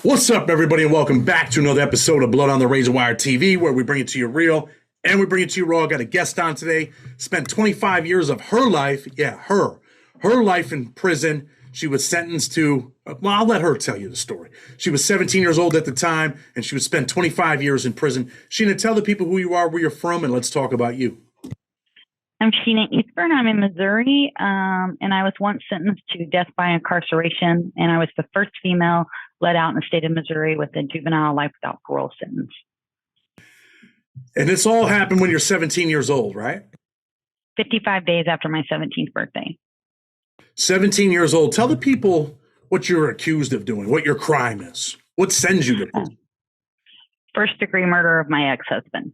What's up, everybody, and welcome back to another episode of Blood on the Razor Wire TV, where we bring it to you real and we bring it to you raw. I got a guest on today. Spent 25 years of her life, her life in prison. She was sentenced to, well, I'll let her tell you the story. She was 17 years old at the time, and she would spend 25 years in prison. Sheena, tell the people who you are, where you're from, and let's talk about you. I'm Sheena Eastburn. I'm in Missouri, and I was once sentenced to death by incarceration, and I was the first female let out in the state of Missouri with a juvenile life without parole sentence. And this all happened when you're 17 years old, right? 55 days after my 17th birthday. 17 years old. Tell the people what you're accused of doing, what your crime is, what sends you to prison. First-degree murder of my ex-husband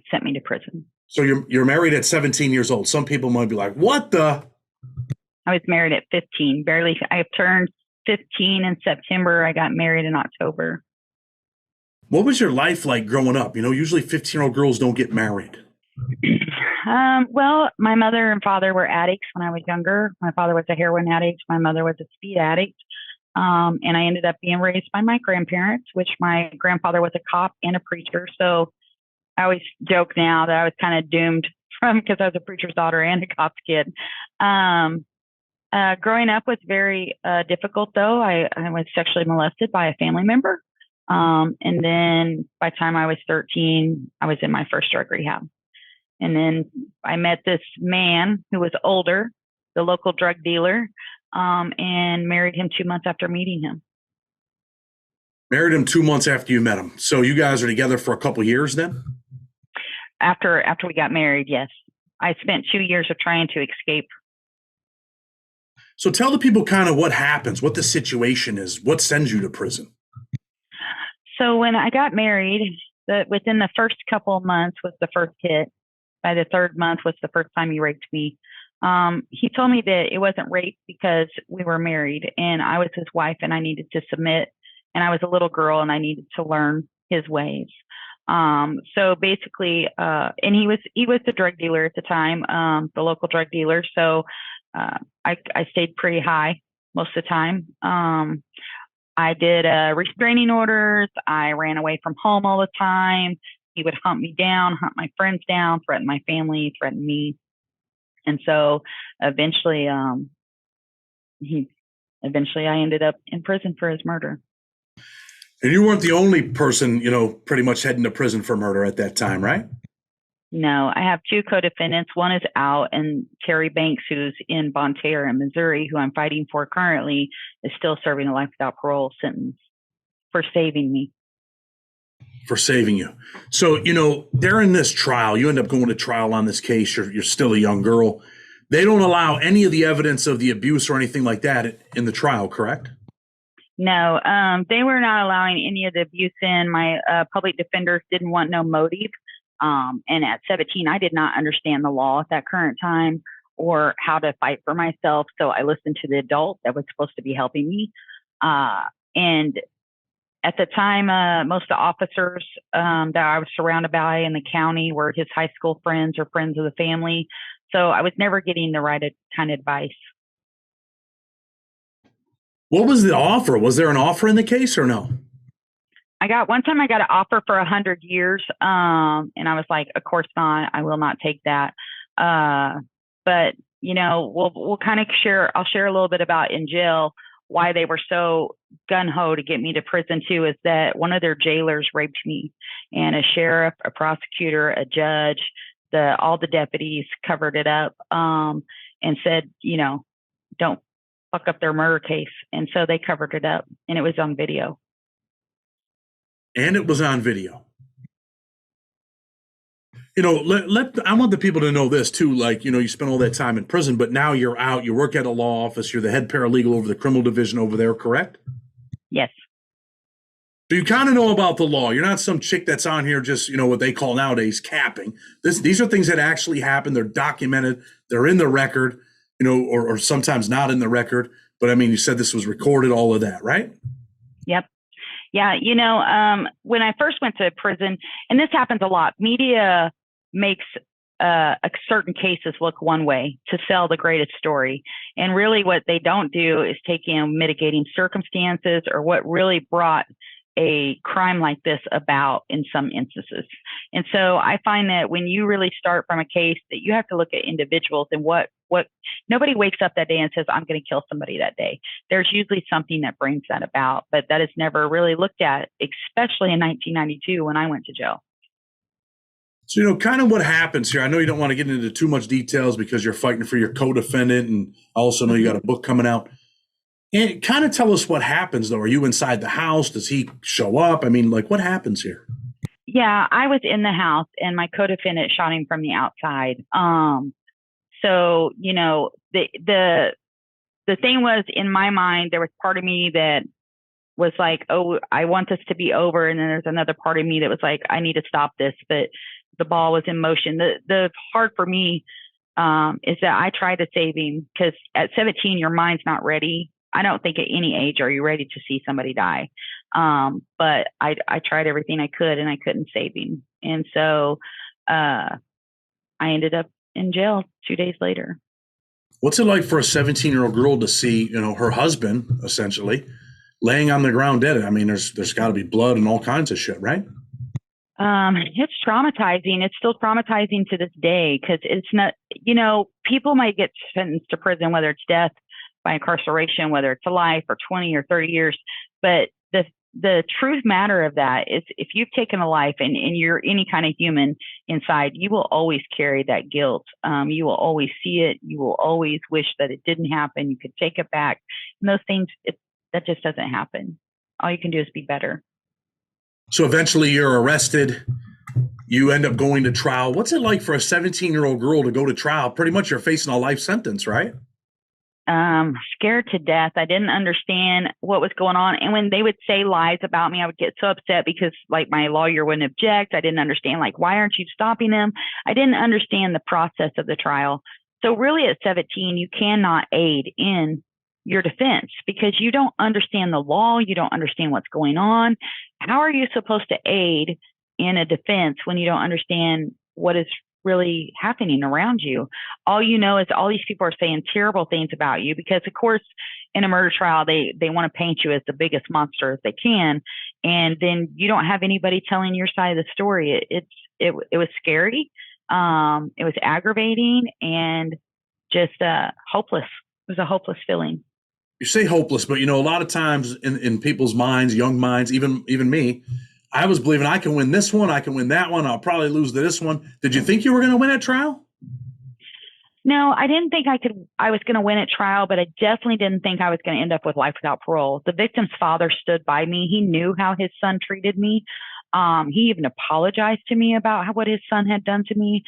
sent me to prison. So you're married at 17 years old. Some people might be like, what the? I was married at 15. I turned 15 in September. I got married in October. What was your life like growing up? You know, usually 15-year-old girls don't get married. Well, my mother and father were addicts when I was younger. My father was a heroin addict. My mother was a speed addict. And I ended up being raised by my grandparents, which my grandfather was a cop and a preacher. So I always joke now that I was kind of doomed because I was a preacher's daughter and a cop's kid. Growing up was very difficult, though. I was sexually molested by a family member. And then by the time I was 13, I was in my first drug rehab. And then I met this man who was older, the local drug dealer, and married him 2 months after meeting him. Married him 2 months after you met him. So you guys are together for a couple years then? After we got married, yes. I spent 2 years of trying to escape. So tell the people kind of what happens, what the situation is, what sends you to prison. So when I got married, within the first couple of months was the first hit. By the third month was the first time he raped me. He told me that it wasn't rape because we were married and I was his wife and I needed to submit. And I was a little girl and I needed to learn his ways. So basically, and he was the drug dealer at the time, the local drug dealer. So I stayed pretty high most of the time. I did restraining orders. I ran away from home all the time. He would hunt me down, hunt my friends down, threaten my family, threaten me. And so eventually I ended up in prison for his murder. And you weren't the only person, pretty much heading to prison for murder at that time, right? No, I have two co-defendants. One is out, and Terry Banks, who's in Bonne Terre in Missouri, who I'm fighting for currently, is still serving a life without parole sentence for saving me. For saving you. So, during this trial, you end up going to trial on this case. You're still a young girl. They don't allow any of the evidence of the abuse or anything like that in the trial, correct? No, they were not allowing any of the abuse in. My public defenders didn't want no motive. And at 17, I did not understand the law at that current time or how to fight for myself. So I listened to the adult that was supposed to be helping me. And at the time, most of the officers that I was surrounded by in the county were his high school friends or friends of the family. So I was never getting the right kind of advice. What was the offer? Was there an offer in the case or no? One time I got an offer for 100 years. And I was like, of course not. I will not take that. But, we'll kind of I'll share a little bit about in jail why they were so gun-ho to get me to prison too, is that one of their jailers raped me, and a sheriff, a prosecutor, a judge, all the deputies covered it up, and said, don't fuck up their murder case. And so they covered it up, and it was on video. And it was on video. I want the people to know this too. Like, you spent all that time in prison, but now you're out, you work at a law office, you're the head paralegal over the criminal division over there, correct? Yes. So you kind of know about the law. You're not some chick that's on here just, what they call nowadays capping. These are things that actually happen. They're documented. They're in the record, or sometimes not in the record. But I mean, you said this was recorded, all of that, right? Yep. Yeah. When I first went to prison, and this happens a lot, media makes certain cases look one way to sell the greatest story. And really what they don't do is take in mitigating circumstances or what really brought a crime like this about in some instances. And so I find that when you really start from a case that you have to look at individuals and what nobody wakes up that day and says, I'm going to kill somebody that day. There's usually something that brings that about, but that is never really looked at, especially in 1992 when I went to jail. So, kind of what happens here. I know you don't want to get into too much details because you're fighting for your co-defendant, and I also know you got a book coming out. And kind of tell us what happens, though. Are you inside the house? Does he show up? I mean, like, what happens here? Yeah, I was in the house, and my co-defendant shot him from the outside. So, the thing was, in my mind, there was part of me that was like, oh, I want this to be over. And then there's another part of me that was like, I need to stop this. But the ball was in motion. The hard for me is that I tried to save him because at 17, your mind's not ready. I don't think at any age are you ready to see somebody die. But I tried everything I could and I couldn't save him. And so I ended up in jail 2 days later. What's it like for a 17-year-old girl to see, her husband essentially laying on the ground dead? I mean, there's got to be blood and all kinds of shit, right? It's traumatizing. It's still traumatizing to this day because it's not, people might get sentenced to prison, whether it's death by incarceration, whether it's a life or 20 or 30 years. But the truth matter of that is if you've taken a life and you're any kind of human inside, you will always carry that guilt. You will always see it. You will always wish that it didn't happen. You could take it back. And those things, that just doesn't happen. All you can do is be better. So eventually you're arrested. You end up going to trial. What's it like for a 17-year-old girl to go to trial? Pretty much you're facing a life sentence, right? Scared to death. I didn't understand what was going on. And when they would say lies about me, I would get so upset because like my lawyer wouldn't object. I didn't understand, like, why aren't you stopping them? I didn't understand the process of the trial. So really at 17, you cannot aid in your defense because you don't understand the law. You don't understand what's going on. How are you supposed to aid in a defense when you don't understand what is really happening around you? All you know is all these people are saying terrible things about you because, of course, in a murder trial, they want to paint you as the biggest monster as they can. And then you don't have anybody telling your side of the story. It was scary. It was aggravating and just hopeless. It was a hopeless feeling. You say hopeless, but a lot of times in people's minds, young minds, even me, I was believing I can win this one, I can win that one, I'll probably lose to this one. Did you think you were going to win at trial? No, I didn't think I was going to win at trial, but I definitely didn't think I was going to end up with life without parole. The victim's father stood by me. He knew how his son treated me. He even apologized to me about what his son had done to me.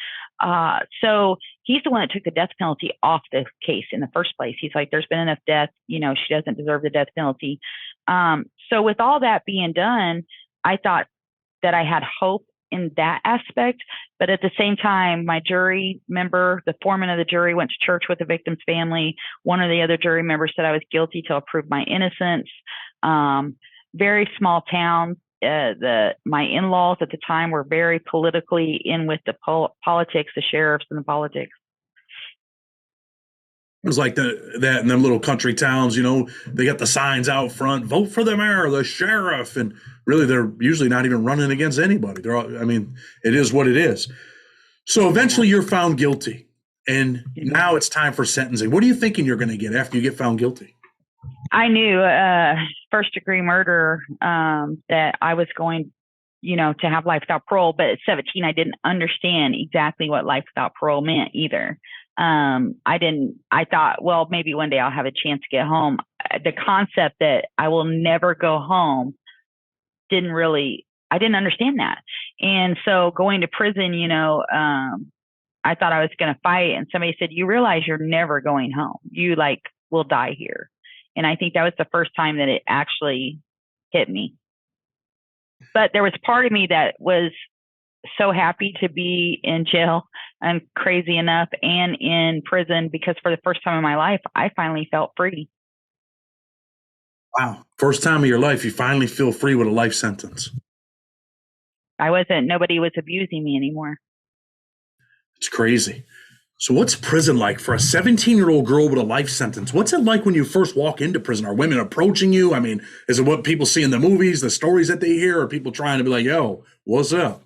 So he's the one that took the death penalty off the case in the first place. He's like, there's been enough death. She doesn't deserve the death penalty. So with all that being done, I thought that I had hope in that aspect. But at the same time, my jury member, the foreman of the jury, went to church with the victim's family. One of the other jury members said I was guilty till I proved my innocence. Very small town. My in-laws at the time were very politically in with the politics, the sheriffs and the politics. It was like that in them little country towns, they got the signs out front, vote for the mayor, the sheriff, and really they're usually not even running against anybody. It is what it is. So eventually you're found guilty, and now it's time for sentencing. What are you thinking you're going to get after you get found guilty? I knew first degree murder that I was going, to have life without parole. But at 17, I didn't understand exactly what life without parole meant either. I thought, well, maybe one day I'll have a chance to get home. The concept that I will never go home I didn't understand that. And so going to prison, I thought I was going to fight. And somebody said, you realize you're never going home. You will die here. And I think that was the first time that it actually hit me. But there was part of me that was so happy to be in jail and crazy enough and in prison because for the first time in my life, I finally felt free. Wow. First time of your life, you finally feel free with a life sentence. Nobody was abusing me anymore. It's crazy. So what's prison like for a 17-year-old girl with a life sentence? What's it like when you first walk into prison? Are women approaching you? I mean, is it what people see in the movies, the stories that they hear, or people trying to be like, yo, what's up?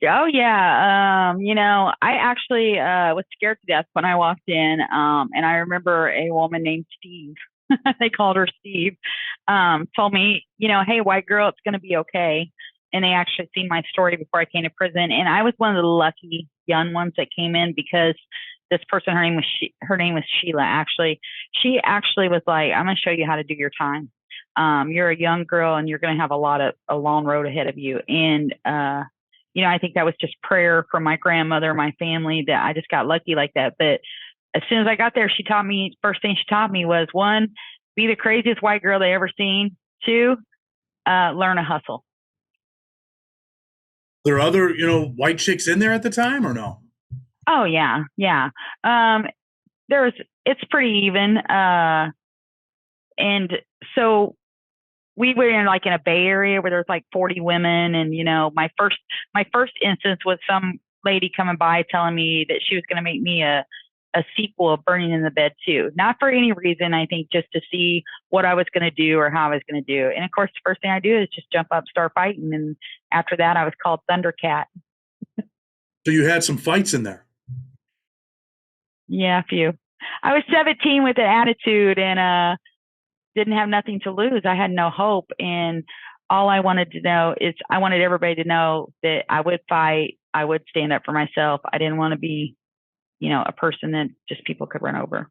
Oh yeah. I actually was scared to death when I walked in. And I remember a woman named Steve. They called her Steve. Told me, hey, white girl, it's going to be okay. And they actually seen my story before I came to prison. And I was one of the lucky young ones that came in because this person, her name was Sheila. Actually, she actually was like, I'm going to show you how to do your time. You're a young girl and you're going to have a long road ahead of you. And, I think that was just prayer from my grandmother, my family, that I just got lucky like that. But as soon as I got there, first thing she taught me was, one, be the craziest white girl they ever seen. Two, learn to hustle. There are other, white chicks in there at the time or no? Oh yeah. Yeah. Um, it's pretty even. And so we were in like in a Bay Area where there's like 40 women. And, my first instance was some lady coming by telling me that she was going to make me a sequel of Burning in the Bed too. Not for any reason, I think just to see what I was going to do or how I was going to do. And of course, the first thing I do is just jump up, start fighting. And after that, I was called Thundercat. So you had some fights in there. Yeah, a few. I was 17 with an attitude and didn't have nothing to lose. I had no hope. And all I wanted to know is I wanted everybody to know that I would fight. I would stand up for myself. I didn't want to be, a person that just people could run over.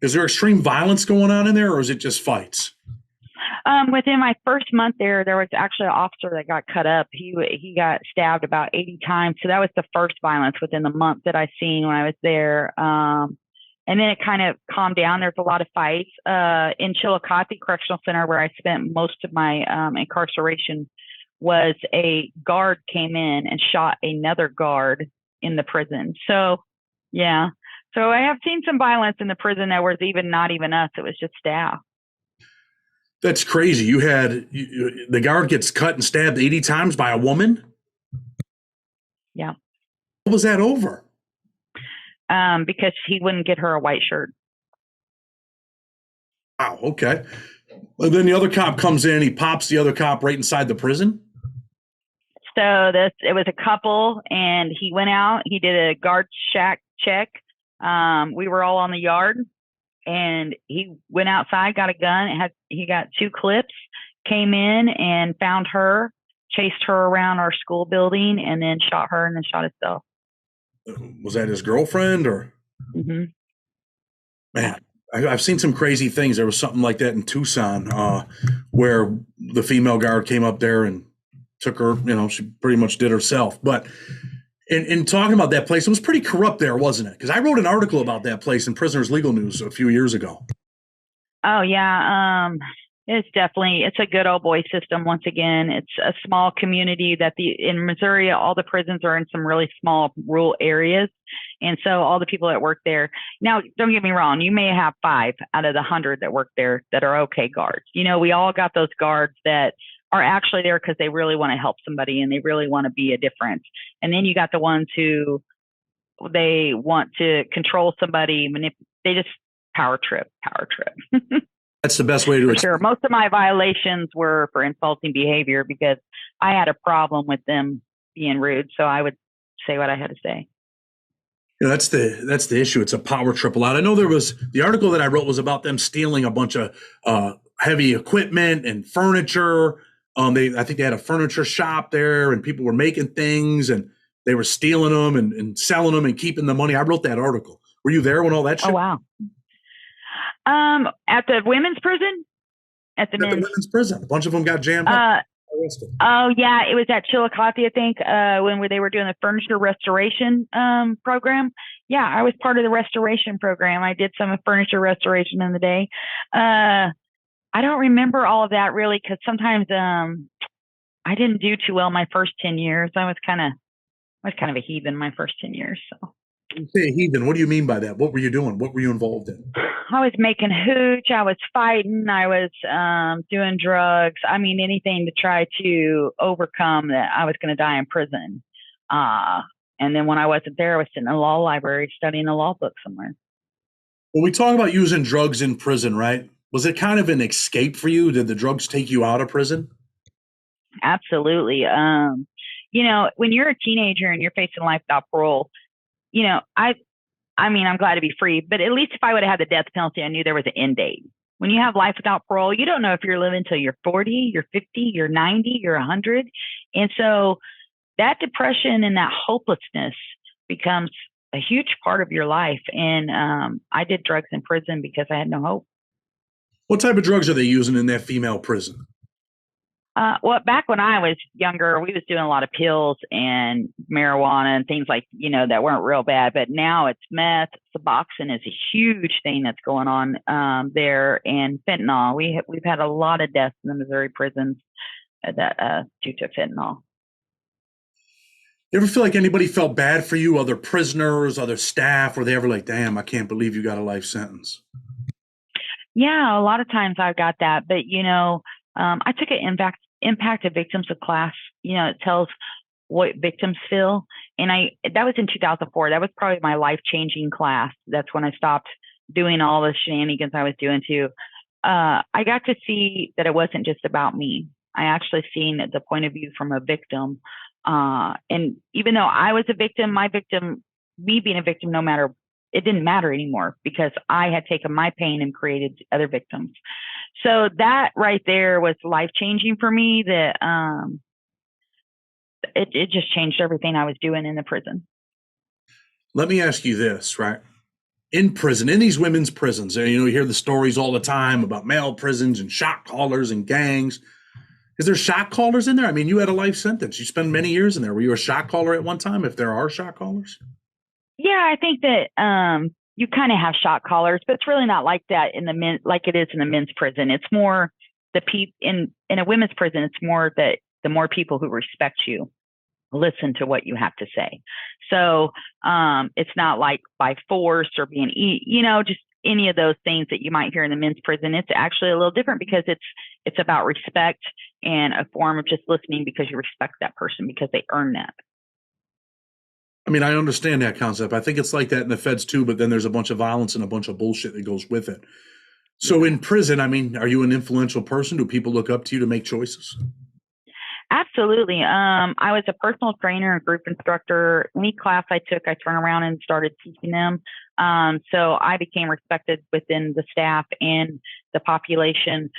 Is there extreme violence going on in there, or is it just fights? Within my first month there was actually an officer that got cut up. He got stabbed about 80 times. So that was the first violence within the month that I seen when I was there. And then it kind of calmed down. There's a lot of fights. In Chillicothe Correctional Center, where I spent most of my incarceration, was a guard came in and shot another guard in the prison. So, yeah. So I have seen some violence in the prison that was not even us. It was just staff. That's crazy. The guard gets cut and stabbed 80 times by a woman. Yeah. What was that over? Because he wouldn't get her a white shirt. Wow. Okay. And then the other cop comes in. He pops the other cop right inside the prison. So it was a couple, and he went out. He did a guard shack check. We were all on the yard, and he went outside, got a gun. He got 2 clips, came in and found her, chased her around our school building, and then shot her and then shot himself. Was that his girlfriend or? Mm-hmm. Man, I've seen some crazy things. There was something like that in Tucson, where the female guard came up there and took her. She pretty much did herself. But in talking about that place, it was pretty corrupt there, wasn't it? Because I wrote an article about that place in Prisoners Legal News a few years ago. Oh yeah. It's a good old boy system. Once again, it's a small community in Missouri, all the prisons are in some really small rural areas. And so all the people that work there, now don't get me wrong, you may have 5 out of the 100 that work there that are okay guards. We all got those guards that are actually there because they really want to help somebody and they really want to be a difference. And then you got the ones who they want to control somebody, they just power trip. That's the best way to. For sure. Most of my violations were for insulting behavior because I had a problem with them being rude. So I would say what I had to say. That's the issue. It's a power trip a lot. I know the article that I wrote was about them stealing a bunch of heavy equipment and furniture. I think they had a furniture shop there, and people were making things, and they were stealing them and selling them and keeping the money. I wrote that article. Were you there when all that shit? Oh wow. At the women's prison? At the women's prison. A bunch of them got jammed up. Oh yeah, it was at Chillicothe, I think, when they were doing the furniture restoration program. Yeah, I was part of the restoration program. I did some furniture restoration in the day. I don't remember all of that really, because sometimes I didn't do too well my first 10 years. I was kind of a heathen my first 10 years. So. You say heathen. What do you mean by that? What were you doing? What were you involved in? I was making hooch. I was fighting. I was doing drugs. I mean, anything to try to overcome that I was going to die in prison. And then when I wasn't there, I was sitting in the law library studying a law book somewhere. When we talk about using drugs in prison, right? Was it kind of an escape for you? Did the drugs take you out of prison? Absolutely. When you're a teenager and you're facing life without parole, you know, I mean, I'm glad to be free, but at least if I would have had the death penalty, I knew there was an end date. When you have life without parole, you don't know if you're living until you're 40, you're 50, you're 90, you're 100. And so that depression and that hopelessness becomes a huge part of your life. And I did drugs in prison because I had no hope. What type of drugs are they using in that female prison? Well, back when I was younger, we was doing a lot of pills and marijuana and things like, that weren't real bad. But now it's meth. Suboxone is a huge thing that's going on there, and fentanyl. We've had a lot of deaths in the Missouri prisons that due to fentanyl. You ever feel like anybody felt bad for you, other prisoners, other staff? Were they ever like, damn, I can't believe you got a life sentence? Yeah, a lot of times I got that. But, I took an impact of victims of class. It tells what victims feel. And that was in 2004. That was probably my life-changing class. That's when I stopped doing all the shenanigans I was doing too. I got to see that it wasn't just about me. I actually seen the point of view from a victim. And even though I was a victim, me being a victim, it didn't matter anymore because I had taken my pain and created other victims. So that right there was life-changing for me. That it just changed everything I was doing in the prison. Let me ask you this, right? In prison, in these women's prisons, and you hear the stories all the time about male prisons and shot callers and gangs. Is there shot callers in there? I mean, you had a life sentence. You spent many years in there. Were you a shot caller at one time, if there are shot callers? Yeah, I think that you kind of have shot callers, but it's really not like that in like it is in the men's prison. It's more in a women's prison. It's more that the more people who respect you listen to what you have to say. So it's not like by force or being, just any of those things that you might hear in the men's prison. It's actually a little different because it's about respect and a form of just listening because you respect that person because they earn that. I mean, I understand that concept. I think it's like that in the feds too, but then there's a bunch of violence and a bunch of bullshit that goes with it. So in prison, I mean, are you an influential person? Do people look up to you to make choices? Absolutely. I was a personal trainer and group instructor. Any class I took, I turned around and started teaching them. So I became respected within the staff and the population,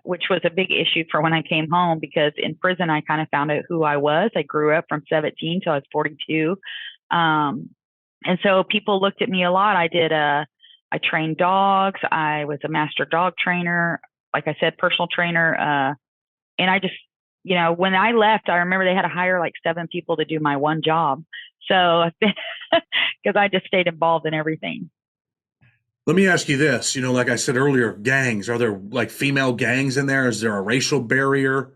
which was a big issue for when I came home because in prison, I kind of found out who I was. I grew up from 17 till I was 42. And so people looked at me a lot. I trained dogs. I was a master dog trainer. Like I said, personal trainer. And I just, when I left, I remember they had to hire like 7 people to do my one job. So, because I just stayed involved in everything. Let me ask you this, like I said earlier, gangs, are there like female gangs in there? Is there a racial barrier?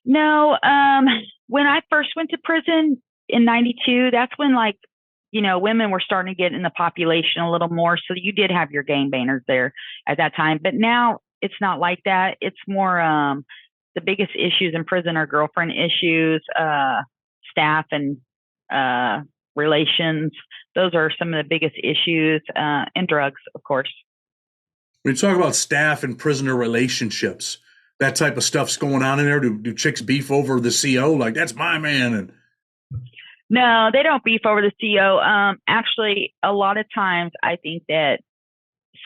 No. When I first went to prison in 92, that's when women were starting to get in the population a little more. So you did have your gangbangers there at that time, but now it's not like that. It's more, the biggest issues in prison are girlfriend issues, staff and relations. Those are some of the biggest issues, and drugs, of course. When you talk about staff and prisoner relationships, that type of stuff's going on in there. Do chicks beef over the CO? Like, that's my man. And no, they don't beef over the CO. Actually, a lot of times I think that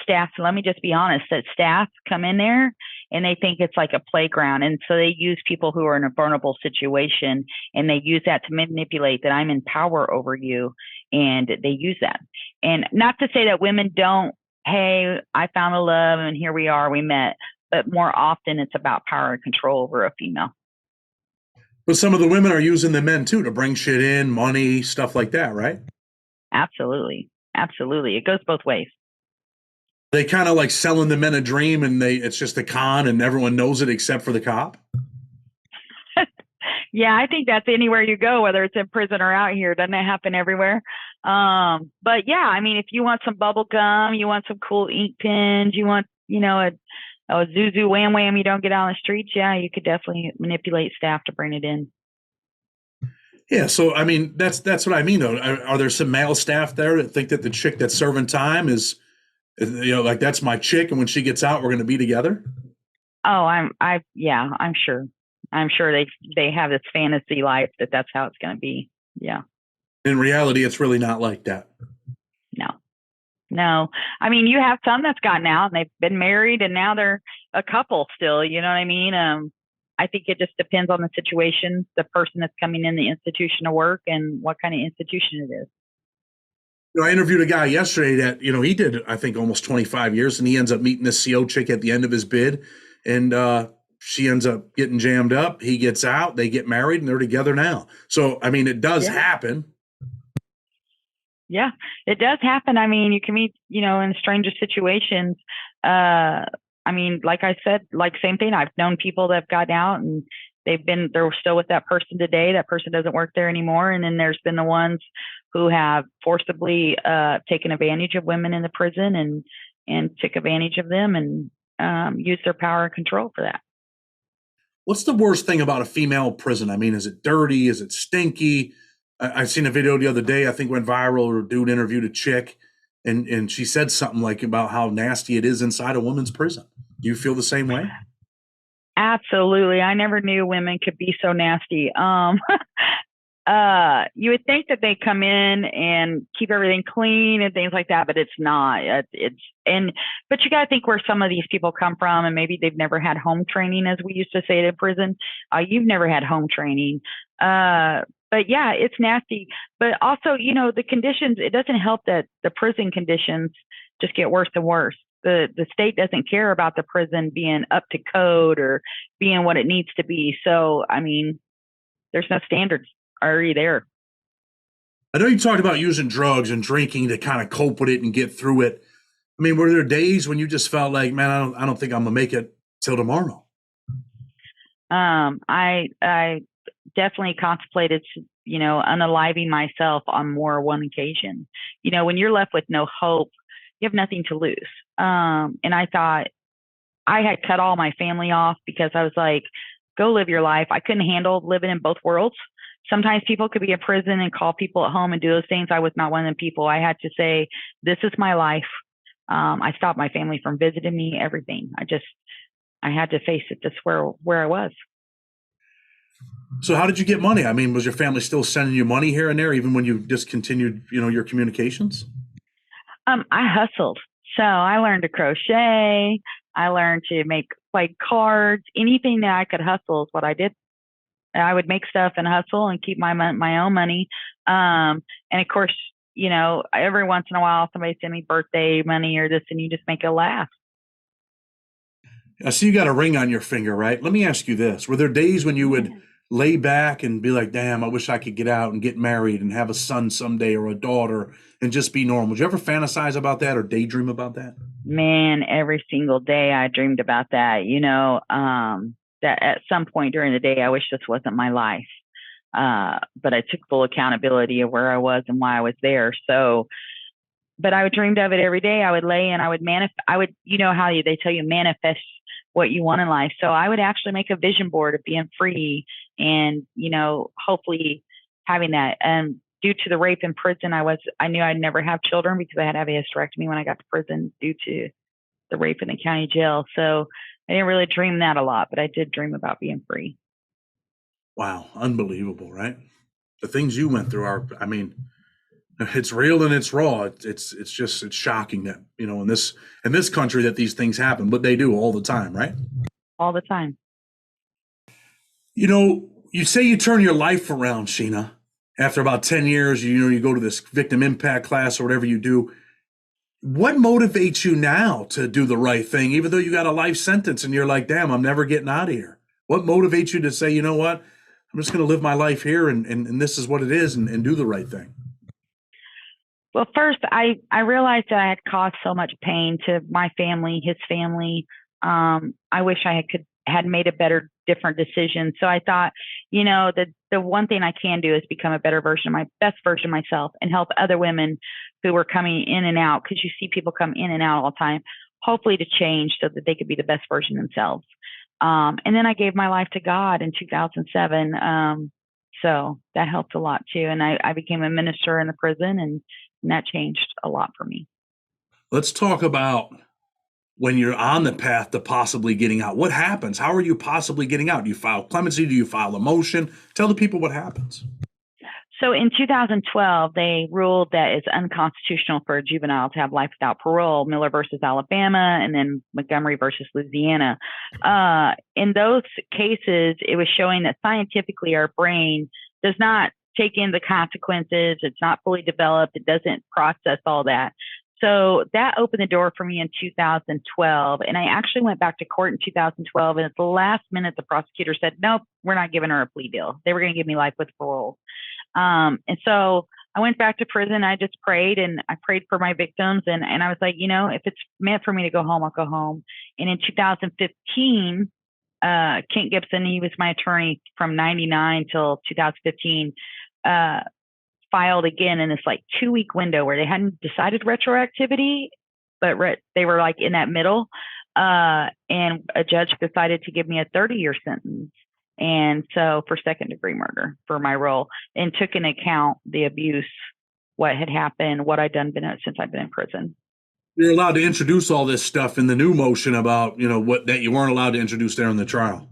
staff, let me just be honest, that staff come in there and they think it's like a playground. And so they use people who are in a vulnerable situation and they use that to manipulate that I'm in power over you. And they use that. And not to say that women don't, hey, I found a love and here we are, we met. But more often it's about power and control over a female. But some of the women are using the men too to bring shit in, money, stuff like that, right? Absolutely. Absolutely. It goes both ways. They kind of like selling the men a dream and it's just a con and everyone knows it except for the cop. Yeah, I think that's anywhere you go, whether it's in prison or out here. Doesn't it happen everywhere? But yeah, I mean, if you want some bubble gum, you want some cool ink pens, you want, a Zuzu Wham Wham you don't get out on the streets, yeah, you could definitely manipulate staff to bring it in. Yeah, so I mean that's what I mean though. Are there some male staff there that think that the chick that's serving time is like that's my chick, and when she gets out, we're going to be together? Oh, yeah, I'm sure. I'm sure they have this fantasy life that that's how it's going to be. Yeah, In reality, it's really not like that. no, no. I mean, you have some that's gotten out and they've been married and now they're a couple still. You know what I mean? I think it just depends on the situation, the person that's coming in the institution to work, and what kind of institution it is. I interviewed a guy yesterday that he did I think almost 25 years, and he ends up meeting this CO chick at the end of his bid, and she ends up getting jammed up. He gets out, they get married, and they're together now. So I mean, it does Yeah. happen. Yeah, it does happen. I mean, you can meet, in stranger situations. I mean, like I said, like same thing. I've known people that have gotten out and they're still with that person today. That person doesn't work there anymore. And then there's been the ones who have forcibly taken advantage of women in the prison and took advantage of them and used their power and control for that. What's the worst thing about a female prison? I mean, is it dirty? Is it stinky? I seen a video the other day, I think went viral. A dude interviewed a chick, and she said something like about how nasty it is inside a woman's prison. Do you feel the same way? Absolutely. I never knew women could be so nasty. You would think that they come in and keep everything clean and things like that, but it's not. But you got to think where some of these people come from, and maybe they've never had home training, as we used to say in prison. You've never had home training. But yeah, it's nasty. But also, the conditions, it doesn't help that the prison conditions just get worse and worse. The state doesn't care about the prison being up to code or being what it needs to be. So, I mean, there's no standards already there. I know you talked about using drugs and drinking to kind of cope with it and get through it. I mean, were there days when you just felt like, man, I don't think I'm gonna make it till tomorrow? I definitely contemplated, unaliving myself on more one occasion. When you're left with no hope, you have nothing to lose. And I thought I had cut all my family off because I was like, go live your life. I couldn't handle living in both worlds. Sometimes people could be in prison and call people at home and do those things. I was not one of them people. I had to say, this is my life. I stopped my family from visiting me, everything. I had to face it. That's where I was. So how did you get money? I mean, was your family still sending you money here and there, even when you discontinued, your communications? I hustled. So I learned to crochet. I learned to play cards. Anything that I could hustle is what I did. I would make stuff and hustle and keep my own money. And of course, every once in a while, somebody send me birthday money or this, and you just make it laugh. I see you got a ring on your finger, right? Let me ask you this. Were there days when you would lay back and be like, damn, I wish I could get out and get married and have a son someday or a daughter and just be normal? Did you ever fantasize about that or daydream about that? Man, every single day I dreamed about that, that at some point during the day, I wish this wasn't my life. But I took full accountability of where I was and why I was there. So, but I would dreamed of it every day. I would lay and I would how they tell you manifest what you want in life. So I would actually make a vision board of being free and, hopefully having that. And due to the rape in prison, I knew I'd never have children because I had to have a hysterectomy when I got to prison due to the rape in the county jail. So I didn't really dream that a lot, but I did dream about being free. Wow, unbelievable, right? The things you went through are, I mean, it's real and it's raw. It's shocking that, in this country that these things happen, but they do all the time, right? All the time. You say you turn your life around, Sheena. After about 10 years, you go to this victim impact class or whatever you do. What motivates you now to do the right thing, even though you got a life sentence and you're like, damn, I'm never getting out of here? What motivates you to say, you know what, I'm just going to live my life here and this is what it is and do the right thing? Well, first, I realized that I had caused so much pain to my family, his family. I wish I had made a better, different decision. So I thought, the one thing I can do is become a better version, my best version of myself, and help other women who were coming in and out, because you see people come in and out all the time, hopefully to change so that they could be the best version themselves. And then I gave my life to God in 2007. So that helped a lot too. And I became a minister in the prison, and that changed a lot for me. Let's talk about when you're on the path to possibly getting out. What happens? How are you possibly getting out? Do you file clemency? Do you file a motion? Tell the people what happens. So in 2012, they ruled that it's unconstitutional for a juvenile to have life without parole, Miller versus Alabama, and then Montgomery versus Louisiana. In those cases, it was showing that scientifically our brain does not take in the consequences. It's not fully developed. It doesn't process all that. So that opened the door for me in 2012. And I actually went back to court in 2012. And at the last minute, the prosecutor said, nope, we're not giving her a plea deal. They were going to give me life with parole. And so I went back to prison. I just prayed, and I prayed for my victims. And I was like, if it's meant for me to go home, I'll go home. And in 2015, Kent Gibson, he was my attorney from 99 till 2015, filed again in this 2-week window where they hadn't decided retroactivity, but they were in that middle. And a judge decided to give me a 30-year sentence. And so for second-degree murder for my role, and took into account the abuse, what had happened, what I'd done since I've been in prison. You're allowed to introduce all this stuff in the new motion about, what that you weren't allowed to introduce there in the trial.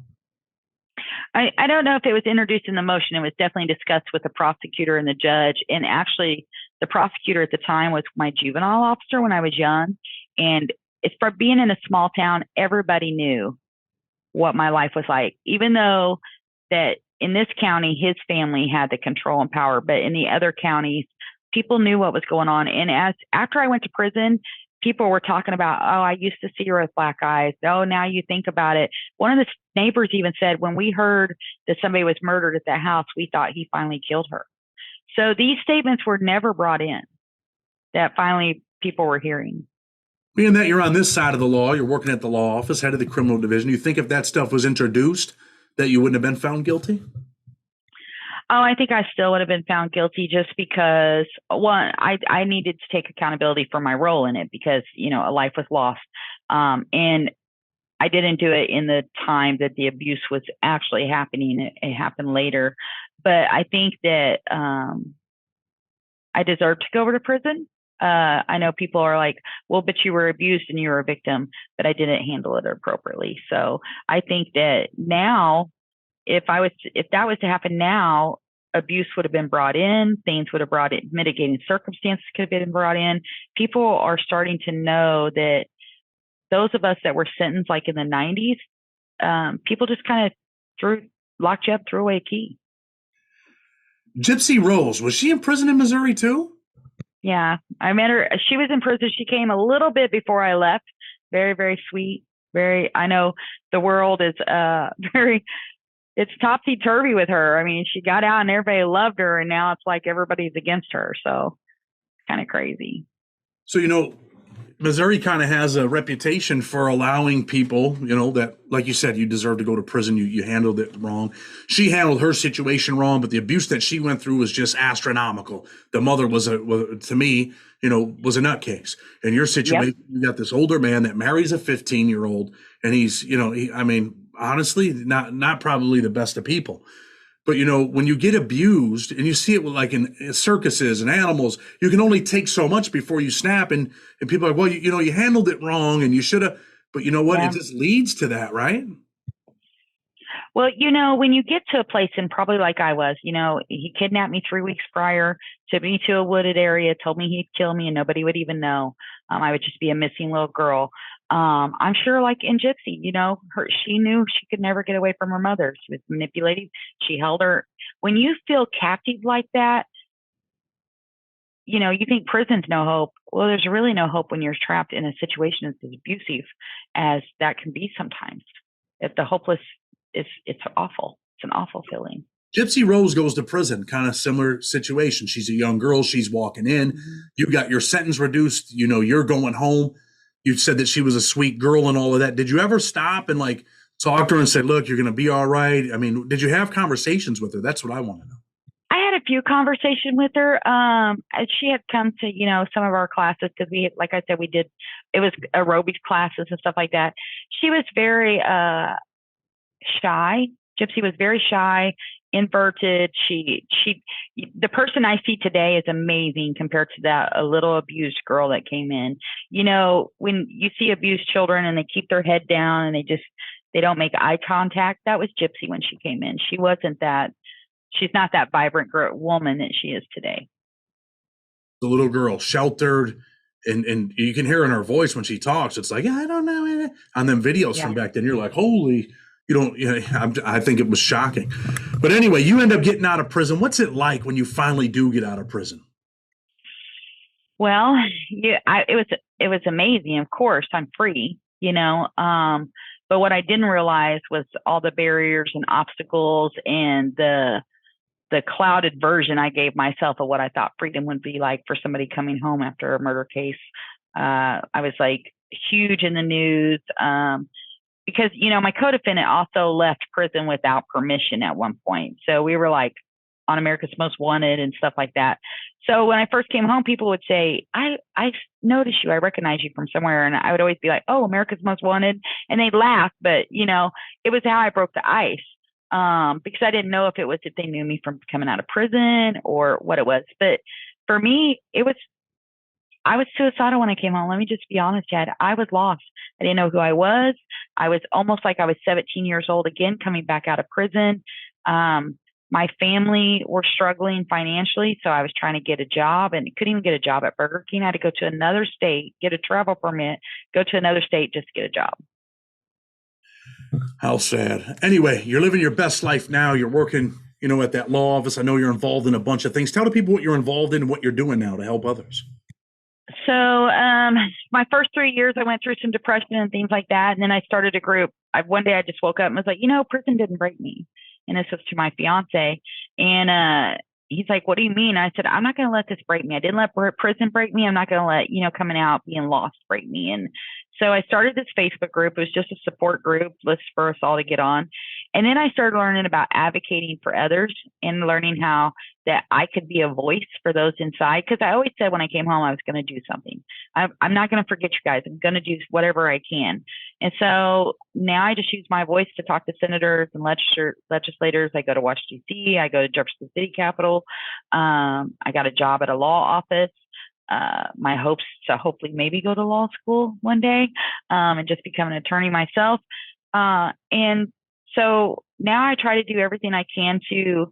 I don't know if it was introduced in the motion. It was definitely discussed with the prosecutor and the judge. And actually, the prosecutor at the time was my juvenile officer when I was young. And it's for being in a small town, everybody knew what my life was like, even though that in this county, his family had the control and power, but in the other counties, people knew what was going on. And after I went to prison, people were talking about, oh, I used to see her with black eyes. Oh, now you think about it. One of the neighbors even said, when we heard that somebody was murdered at that house, we thought he finally killed her. So these statements were never brought in that finally people were hearing. Being that you're on this side of the law, you're working at the law office, head of the criminal division, you think if that stuff was introduced, that you wouldn't have been found guilty? Oh, I think I still would have been found guilty just because, one, I needed to take accountability for my role in it because, a life was lost. And I didn't do it in the time that the abuse was actually happening. It happened later. But I think that I deserve to go over to prison. I know people are like, well, but you were abused and you were a victim, but I didn't handle it appropriately. So I think that now, if that was to happen now, abuse would have been brought in, things would have brought in, mitigating circumstances could have been brought in. People are starting to know that those of us that were sentenced in the 90s, people just kind of locked you up, threw away a key. Gypsy Rose, was she in prison in Missouri too? Yeah, I met her. She was in prison. She came a little bit before I left. Very, very sweet. I know the world is it's topsy-turvy with her. I mean, she got out and everybody loved her, and now it's like everybody's against her. So it's kind of crazy. So, Missouri kind of has a reputation for allowing people, that, like you said, you deserve to go to prison. You handled it wrong. She handled her situation wrong, but the abuse that she went through was just astronomical. The mother to me, was a nutcase. In your situation, yep. You got this older man that marries a 15-year-old, and he's, honestly, not probably the best of people. But, when you get abused and you see it in circuses and animals, you can only take so much before you snap. And people are like, well, you handled it wrong and you should have. But you know what? Yeah. It just leads to that, right? Well, when you get to a place, and probably like I was, he kidnapped me 3 weeks prior, took me to a wooded area, told me he'd kill me and nobody would even know. I would just be a missing little girl. I'm sure in Gypsy, she knew she could never get away from her mother. She was manipulative. She held her. When you feel captive like that, you think prison's no hope. Well, there's really no hope when you're trapped in a situation as abusive as that can be sometimes. If the hopeless it's awful. It's an awful feeling. Gypsy Rose goes to prison, kind of similar situation. She's a young girl. She's walking in. Mm-hmm. You got your sentence reduced. You're going home. You said that she was a sweet girl and all of that. Did you ever stop and talk to her and say, look, you're going to be all right? I mean, did you have conversations with her? That's what I want to know. I had a few conversations with her. She had come to, some of our classes because like I said, it was aerobics classes and stuff like that. She was very shy. Gypsy was very shy, inverted. The person I see today is amazing compared to that a little abused girl that came in. You know, when you see abused children and they keep their head down and they don't make eye contact, that was Gypsy when she came in. She's not that vibrant woman that she is today. The little girl, sheltered, and you can hear in her voice when she talks, it's like, I don't know. On them videos from back then, you're like, holy, I think it was shocking. But anyway, you end up getting out of prison. What's it like when you finally do get out of prison? Well, it was amazing. Of course, I'm free, but what I didn't realize was all the barriers and obstacles and the clouded version I gave myself of what I thought freedom would be like for somebody coming home after a murder case. I was like huge in the news because, my co-defendant also left prison without permission at one point. So we were like on America's Most Wanted and stuff like that. So when I first came home, people would say, I noticed you, I recognize you from somewhere. And I would always be like, oh, America's Most Wanted. And they'd laugh, but it was how I broke the ice. Because I didn't know if they knew me from coming out of prison or what it was. But for me, I was suicidal when I came home. Let me just be honest, Chad. I was lost. I didn't know who I was. I was almost like I was 17 years old again, coming back out of prison. My family were struggling financially, so I was trying to get a job and couldn't even get a job at Burger King. I had to go to another state, get a travel permit, go to another state just to get a job. How sad. Anyway, you're living your best life now. You're working, at that law office. I know you're involved in a bunch of things. Tell the people what you're involved in and what you're doing now to help others. So my first 3 years, I went through some depression and things like that. And then I started a group. One day I just woke up and was like, prison didn't break me. And this was to my fiance. And he's like, what do you mean? I said, I'm not going to let this break me. I didn't let prison break me. I'm not going to let, coming out, being lost break me. And so I started this Facebook group. It was just a support group list for us all to get on. And then I started learning about advocating for others and learning how that I could be a voice for those inside. Because I always said when I came home, I was going to do something. I'm not going to forget you guys. I'm going to do whatever I can. And so now I just use my voice to talk to senators and legislators. I go to Washington, D.C. I go to Jefferson City Capitol. I got a job at a law office. My hopes to hopefully maybe go to law school one day and just become an attorney myself. And so now I try to do everything I can to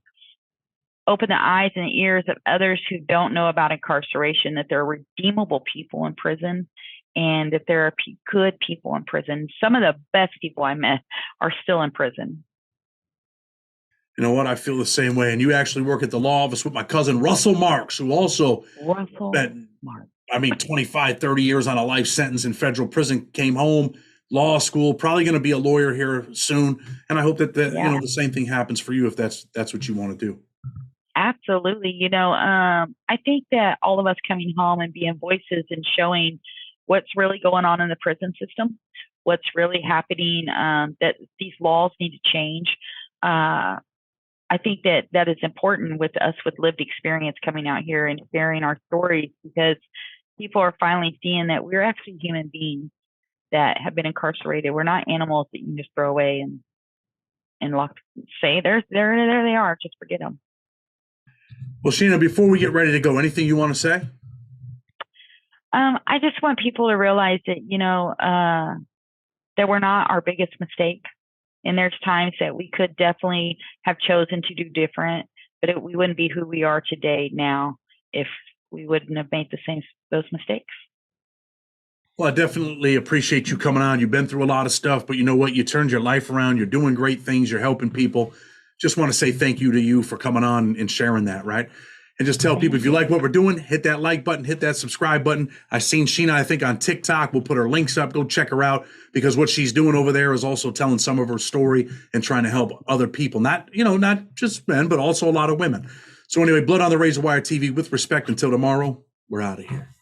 open the eyes and the ears of others who don't know about incarceration, that there are redeemable people in prison and that there are good people in prison. Some of the best people I met are still in prison. You know what? I feel the same way. And you actually work at the law office with my cousin, Russell Marks, who also spent, 25, 30 years on a life sentence in federal prison, came home, law school, probably going to be a lawyer here soon. And I hope that the same thing happens for you if that's what you want to do. Absolutely. I think that all of us coming home and being voices and showing what's really going on in the prison system, what's really happening, that these laws need to change. I think that is important with us with lived experience coming out here and sharing our stories, because people are finally seeing that we're actually human beings that have been incarcerated. We're not animals that you can just throw away and say there they are, just forget them. Well, Sheena, before we get ready to go, anything you want to say? I just want people to realize that, that we're not our biggest mistake. And there's times that we could definitely have chosen to do different, but we wouldn't be who we are today now if we wouldn't have made those mistakes. Well, I definitely appreciate you coming on. You've been through a lot of stuff, but you know what? You turned your life around. You're doing great things. You're helping people. Just want to say thank you to you for coming on and sharing that, right? And just tell people, if you like what we're doing, hit that like button, hit that subscribe button. I've seen Sheena, I think, on TikTok. We'll put her links up. Go check her out, because what she's doing over there is also telling some of her story and trying to help other people. Not just men, but also a lot of women. So anyway, Blood on the Razor Wire TV, with respect, until tomorrow, we're out of here.